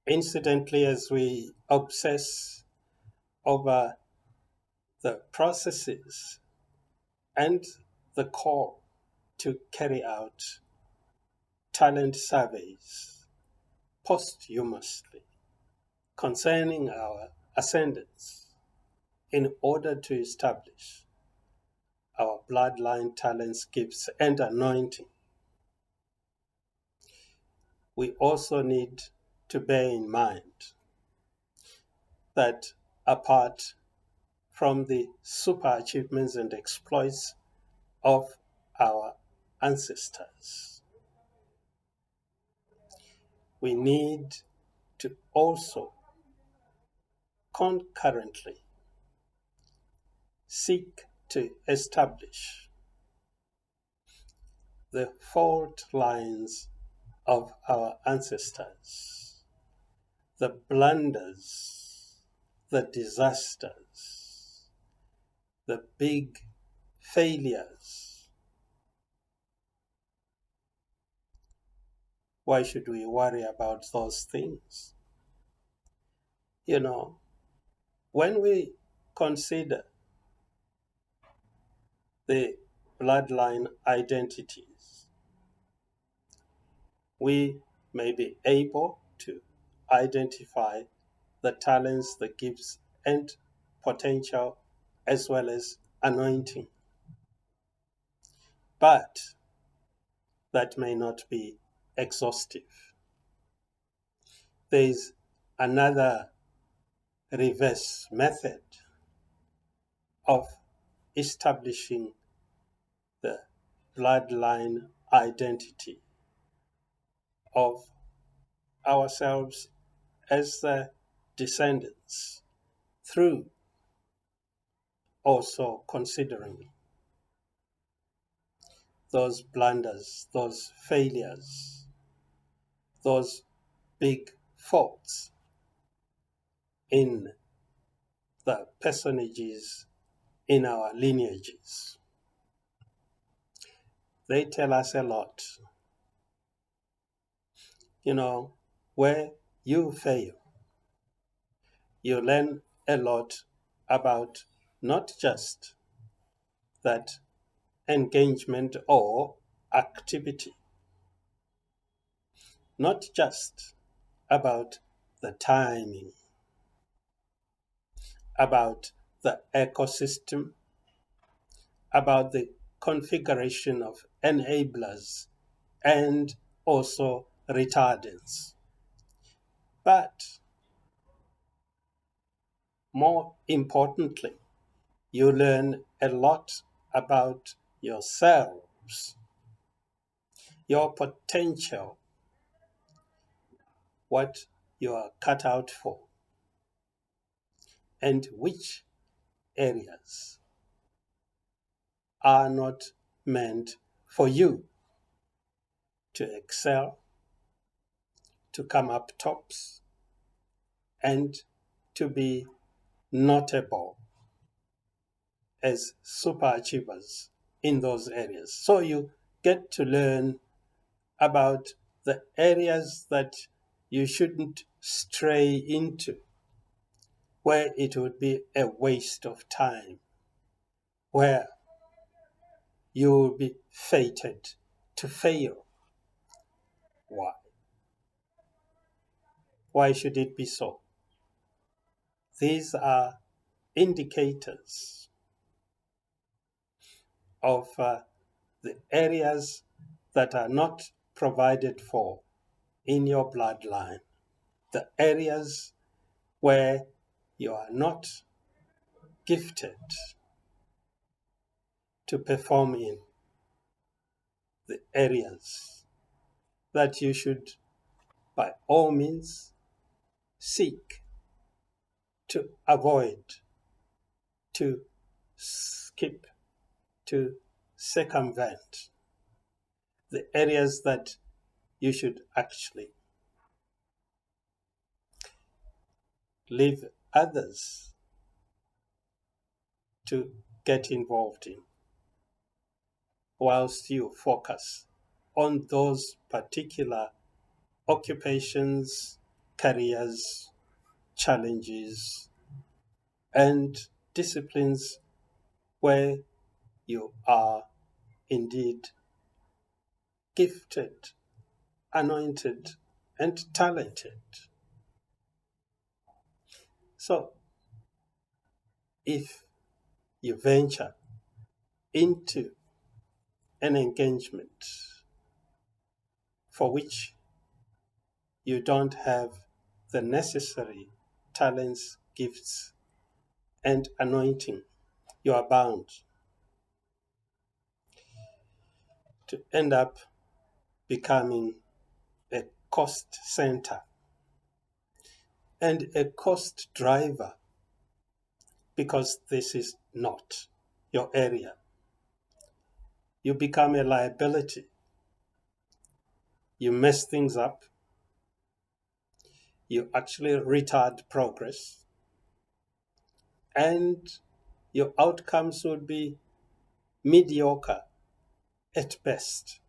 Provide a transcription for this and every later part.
Incidentally, as we obsess over the processes and the call to carry out talent surveys posthumously concerning our ascendants in order to establish our bloodline talents, gifts, and anointing, we also need to bear in mind that apart from the super achievements and exploits of our ancestors, we need to also concurrently seek to establish the fault lines of our ancestors, the blunders, the disasters, the big failures. Why should we worry about those things? You know, when we consider the bloodline identities, we may be able to identify the talents, the gifts, and potential, as well as anointing. But that may not be exhaustive. There is another reverse method of establishing the bloodline identity of ourselves as the descendants through also considering those blunders, those failures, those big faults in the personages in our lineages. They tell us a lot. You know, where you fail, you learn a lot about not just that engagement or activity, not just about the timing, about the ecosystem, about the configuration of enablers and also retardants. But more importantly, you learn a lot about yourselves, your potential, what you are cut out for, and which areas are not meant for you to excel, to come up tops, and to be notable as super achievers in those areas. So you get to learn about the areas that you shouldn't stray into, where it would be a waste of time, where you will be fated to fail. Why? Why should it be so? These are indicators of the areas that are not provided for in your bloodline, the areas where you are not gifted to perform in, the areas that you should by all means seek to avoid, to skip, to circumvent, the areas that you should actually leave others to get involved in, whilst you focus on those particular occupations, careers, challenges, and disciplines where you are indeed gifted, anointed, and talented. So, if you venture into an engagement for which you don't have the necessary talents, gifts, and anointing, you are bound to end up becoming a cost center and a cost driver because this is not your area. You become a liability. You mess things up. You actually retard progress. And your outcomes would be mediocre at best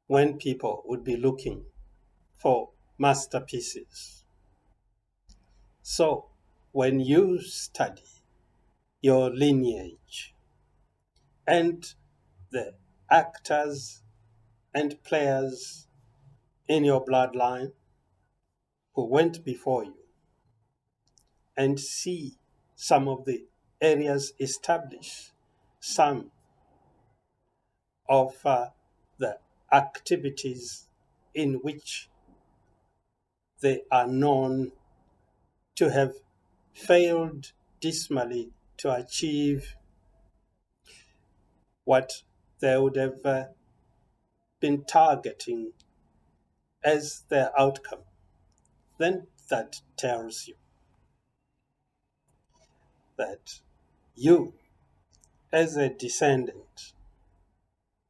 when people would be looking for masterpieces. So when you study your lineage and the actors and players in your bloodline who went before you and see some of the areas established, some of the activities in which they are known to have failed dismally to achieve what they would have been targeting as their outcome, then that tells you that you, as a descendant,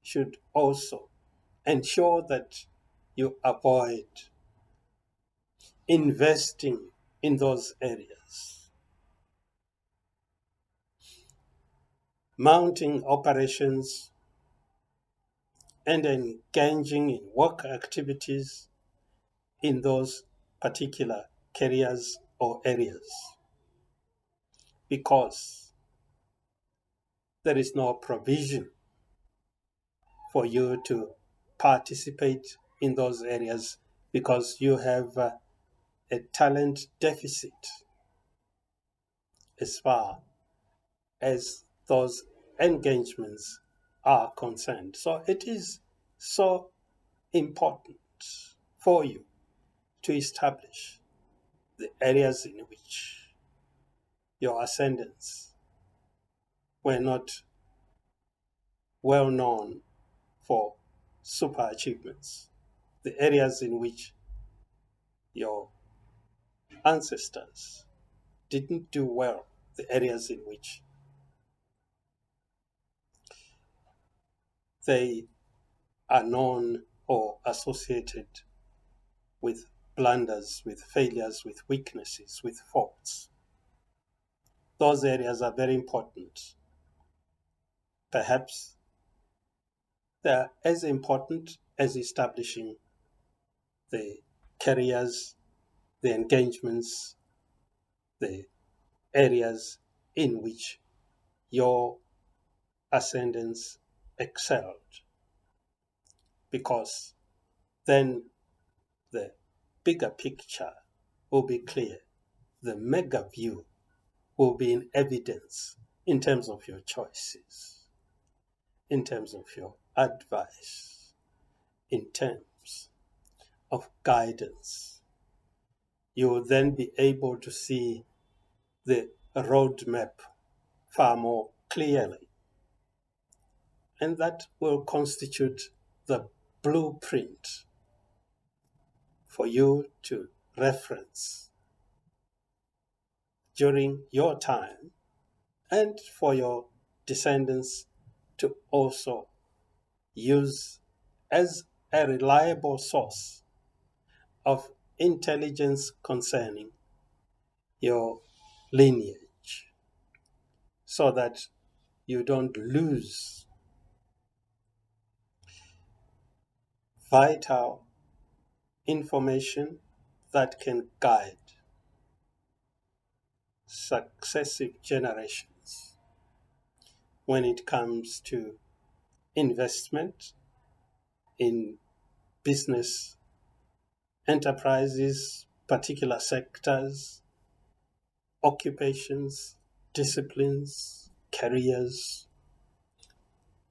should also ensure that you avoid investing in those areas, mounting operations and engaging in work activities in those particular careers or areas, because there is no provision for you to participate in those areas because you have a talent deficit as far as those engagements are concerned. So it is so important for you to establish the areas in which your ascendants were not well known for super achievements, the areas in which your ancestors didn't do well, the areas in which they are known or associated with blunders, with failures, with weaknesses, with faults. Those areas are very important. Perhaps they're as important as establishing the careers, the engagements, the areas in which your ascendants excelled, because then the bigger picture will be clear. The mega view will be in evidence in terms of your choices, in terms of your advice, in terms of guidance. You will then be able to see the roadmap far more clearly. And that will constitute the blueprint for you to reference during your time and for your descendants to also use as a reliable source of intelligence concerning your lineage, so that you don't lose vital information that can guide successive generations when it comes to investment in business enterprises, particular sectors, occupations, disciplines, careers,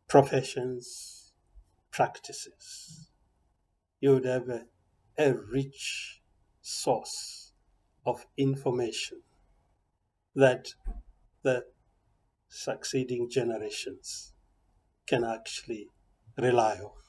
professions, practices. You would have a rich source of information that the succeeding generations can actually rely on.